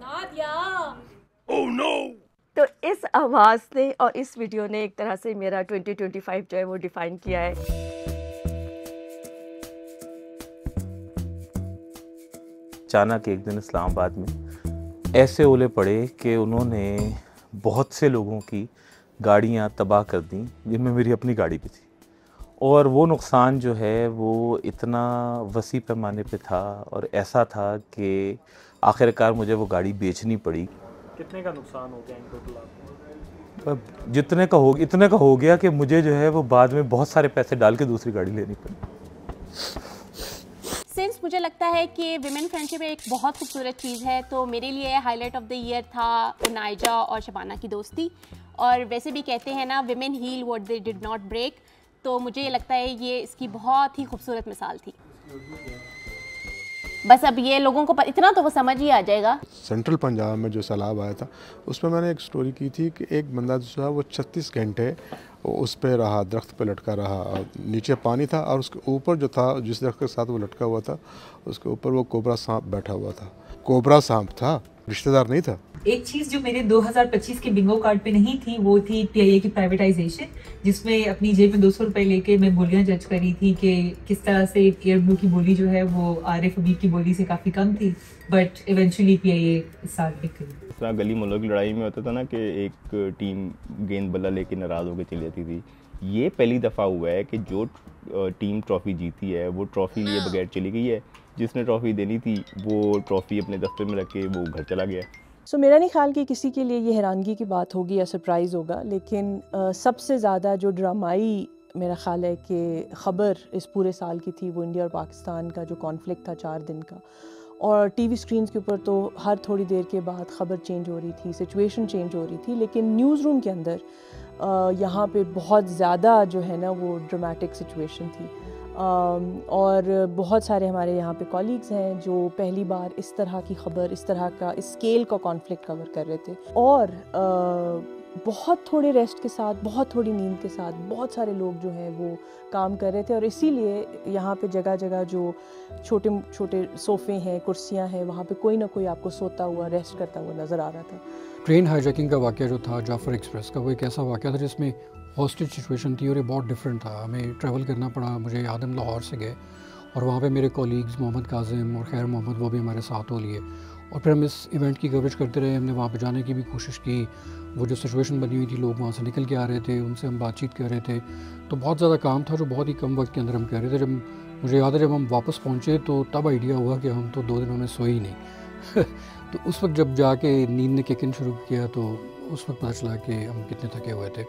Nadia. Oh no. तो इस आवाज़ ने और इस वीडियो ने एक तरह से मेरा 2025 जो है वो डिफ़ाइन किया है। अचानक एक दिन इस्लामाबाद में ऐसे ओले पड़े कि उन्होंने बहुत से लोगों की गाड़ियां तबाह कर दी, जिनमें मेरी अपनी गाड़ी भी थी। और वो नुकसान जो है वो इतना वसी पैमाने पे था और ऐसा था कि आखिरकार मुझे वो गाड़ी बेचनी पड़ी। कितने का नुकसान हो गया इन टोटल आपको? पर इतने का हो गया कि मुझे जो है वो बाद में बहुत सारे पैसे डाल के दूसरी गाड़ी लेनी पड़ी। सिंस मुझे लगता है कि विमेन फ्रेंडशिप एक बहुत खूबसूरत चीज़ है, तो मेरे लिए हाईलाइट ऑफ द ईयर था नायजा और शबाना की दोस्ती। और वैसे भी कहते हैं ना, women heal what they did not break, तो मुझे ये लगता है ये इसकी बहुत ही खूबसूरत मिसाल थी। बस अब ये लोगों को इतना तो वो समझ ही आ जाएगा। सेंट्रल पंजाब में जो सैलाब आया था उसमें मैंने एक स्टोरी की थी कि एक बंदा जो था वो 36 घंटे उस पे रहा, दरख्त पे लटका रहा, और नीचे पानी था और उसके ऊपर जो था, जिस दरख्त के साथ वो लटका हुआ था, उसके ऊपर वो कोबरा सांप बैठा हुआ था। कोबरा सांप था, रिश्तेदार नहीं था। एक चीज़ जो मेरे 2025 के बिंगो कार्ड पे नहीं थी वो थी पीआईए की प्राइवेटाइजेशन, जिसमें अपनी जेब में 200 रुपए लेके मैं बोलियां जज करी थी कि किस तरह से एयर ब्लू की बोली जो है वो आरिफ हबीब की बोली से काफ़ी कम थी, बट इवेंचुअली पीआईए इस साल बिक गई। इस तरह गली मोहल्लों की लड़ाई में होता था ना कि एक टीम गेंद बल्ला लेके नाराज़ होकर चली जाती थी। ये पहली दफ़ा हुआ है कि जो टीम ट्रॉफ़ी जीती है वो ट्रॉफ़ी लिए बगैर चली गई है। जिसने ट्रॉफ़ी देनी थी वो ट्रॉफ़ी अपने दफ्तर में रख के वो घर चला गया। सो मेरा नहीं ख्याल कि किसी के लिए ये हैरानगी की बात होगी या सरप्राइज़ होगा, लेकिन सबसे ज़्यादा जो ड्रामाई मेरा ख्याल है कि ख़बर इस पूरे साल की थी वो इंडिया और पाकिस्तान का जो कॉन्फ्लिक्ट था 4 दिन का। और टीवी स्क्रीन्स के ऊपर तो हर थोड़ी देर के बाद ख़बर चेंज हो रही थी, सिचुएशन चेंज हो रही थी, लेकिन न्यूज़ रूम के अंदर यहाँ पे बहुत ज़्यादा जो है ना वो ड्रामेटिक सिचुएशन थी। और बहुत सारे हमारे यहाँ पे कॉलीग्स हैं जो पहली बार इस तरह की ख़बर, इस तरह का इस स्केल का कॉन्फ्लिक्ट कवर कर रहे थे। और बहुत थोड़े रेस्ट के साथ, बहुत थोड़ी नींद के साथ बहुत सारे लोग जो हैं वो काम कर रहे थे। और इसीलिए यहाँ पे जगह जगह जो छोटे छोटे सोफ़े हैं, कुर्सियाँ हैं, वहाँ पे कोई ना कोई आपको सोता हुआ, रेस्ट करता हुआ नज़र आ रहा था। ट्रेन हाईजैकिंग का वाक़या जो था जाफ़र एक्सप्रेस का, वो एक ऐसा वाक़या था जिसमें हॉस्टेज सिचुएशन थी और ये बहुत डिफरेंट था। हमें ट्रैवल करना पड़ा। मुझे याद है हम लाहौर से गए और वहाँ पे मेरे कॉलीग्स मोहम्मद काज़िम और खैर मोहम्मद वो भी हमारे साथ हो लिए और फिर हम इस इवेंट की कवरेज करते रहे। हमने वहाँ पे जाने की भी कोशिश की। वो जो सिचुएशन बनी हुई थी, लोग वहाँ से निकल के आ रहे थे, उनसे हम बातचीत कर रहे थे, तो बहुत ज़्यादा काम था जो बहुत ही कम वक्त के अंदर हम कर रहे थे। जब मुझे याद है जब हम वापस पहुँचे तो तब आइडिया हुआ कि हम तो 2 दिनों में सोए ही नहीं तो उस वक्त जब जाके नींद ने किक इन शुरू किया तो उस वक्त पता चला कि हम कितने थके हुए थे।